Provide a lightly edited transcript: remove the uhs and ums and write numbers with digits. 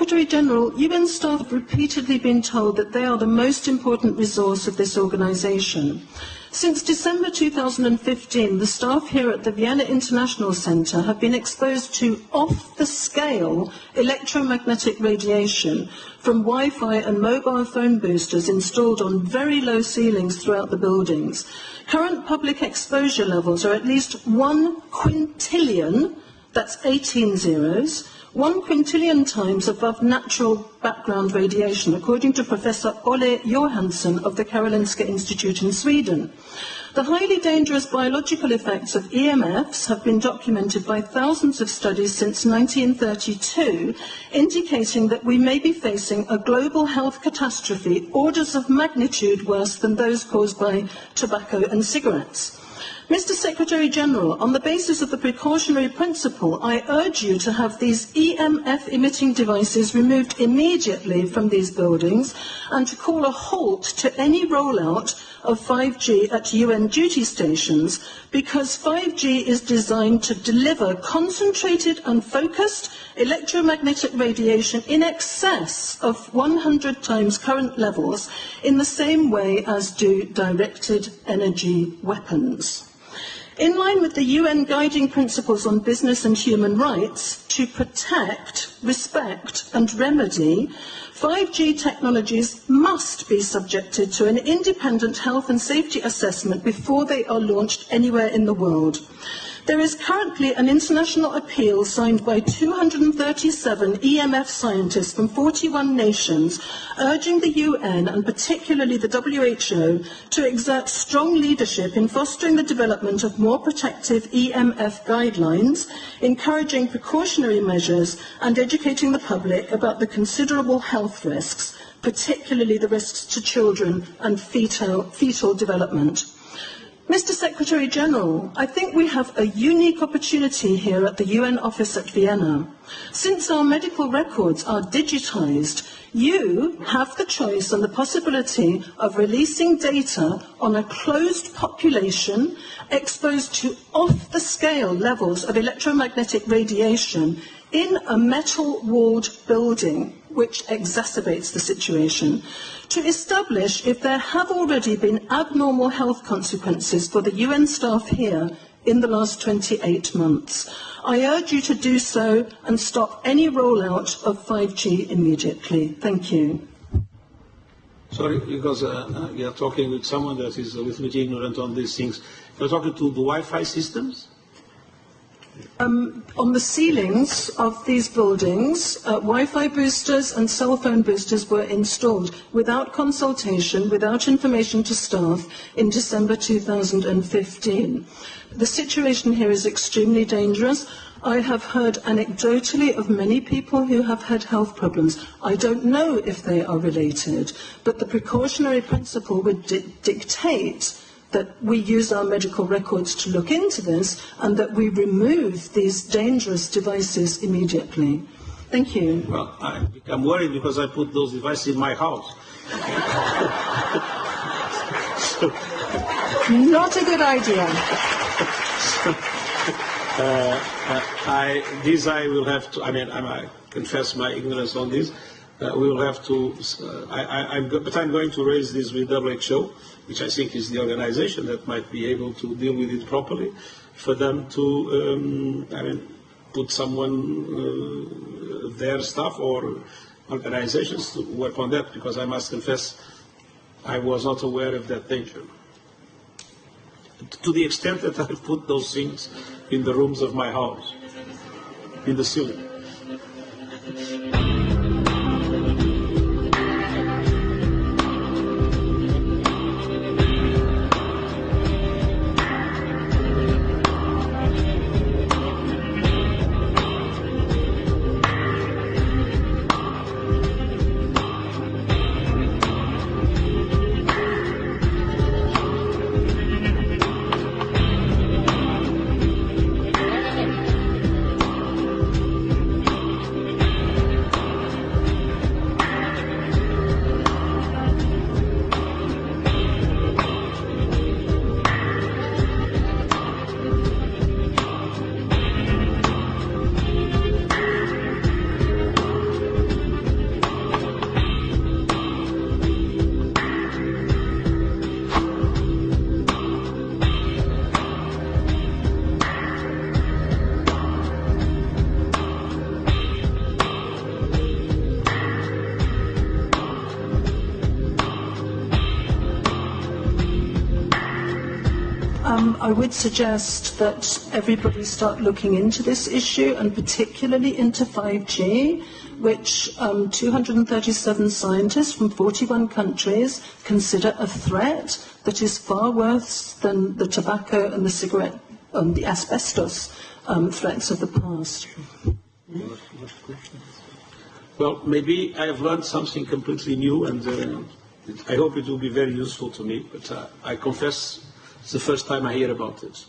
Secretary-General, UN staff have repeatedly been told that they are the most important resource of this organisation. Since December 2015, the staff here at the Vienna International Centre have been exposed to off-the-scale electromagnetic radiation from Wi-Fi and mobile phone boosters installed on very low ceilings throughout the buildings. Current public exposure levels are at least 1 quintillion, that's 18 zeros, 1 quintillion times above natural background radiation, according to Professor Olle Johansson of the Karolinska Institute in Sweden. The highly dangerous biological effects of EMFs have been documented by thousands of studies since 1932, indicating that we may be facing a global health catastrophe orders of magnitude worse than those caused by tobacco and cigarettes. Mr. Secretary-General, on the basis of the precautionary principle, I urge you to have these EMF-emitting devices removed immediately from these buildings and to call a halt to any rollout of 5G at UN duty stations, because 5G is designed to deliver concentrated and focused electromagnetic radiation in excess of 100 times current levels in the same way as do directed energy weapons. In line with the UN guiding principles on business and human rights, to protect, respect and remedy, 5G technologies must be subjected to an independent health and safety assessment before they are launched anywhere in the world. There is currently an international appeal signed by 237 EMF scientists from 41 nations, urging the UN and particularly the WHO to exert strong leadership in fostering the development of more protective EMF guidelines, encouraging precautionary measures and educating the public about the considerable health risks, particularly the risks to children and fetal development. Mr. Secretary-General, I think we have a unique opportunity here at the UN office at Vienna. Since our medical records are digitised, you have the choice and the possibility of releasing data on a closed population exposed to off-the-scale levels of electromagnetic radiation in a metal-walled building, which exacerbates the situation, to establish if there have already been abnormal health consequences for the UN staff here in the last 28 months. I urge you to do so and stop any rollout of 5G immediately. Thank you. Sorry, because you are talking with someone that is a little bit ignorant on these things. You're talking to the Wi-Fi systems? On the ceilings of these buildings, Wi-Fi boosters and cell phone boosters were installed without consultation, without information to staff in December 2015. The situation here is extremely dangerous. I have heard anecdotally of many people who have had health problems. I don't know if they are related, but the precautionary principle would dictate that we use our medical records to look into this and that we remove these dangerous devices immediately. Thank you. Well, I become worried because I put those devices in my house. Not a good idea. I will have to, I confess my ignorance on this. We will have to, but I'm going to raise this with WHO, which I think is the organization that might be able to deal with it properly, for them to, put someone, their staff or organizations to work on that, because I must confess I was not aware of that danger. To the extent that I've put those things in the rooms of my house, in the ceiling. I would suggest that everybody start looking into this issue, and particularly into 5G, which 237 scientists from 41 countries consider a threat that is far worse than the tobacco and the cigarette and the asbestos threats of the past. Well, maybe I have learned something completely new, and I hope it will be very useful to me, but I confess it's the first time I hear about it.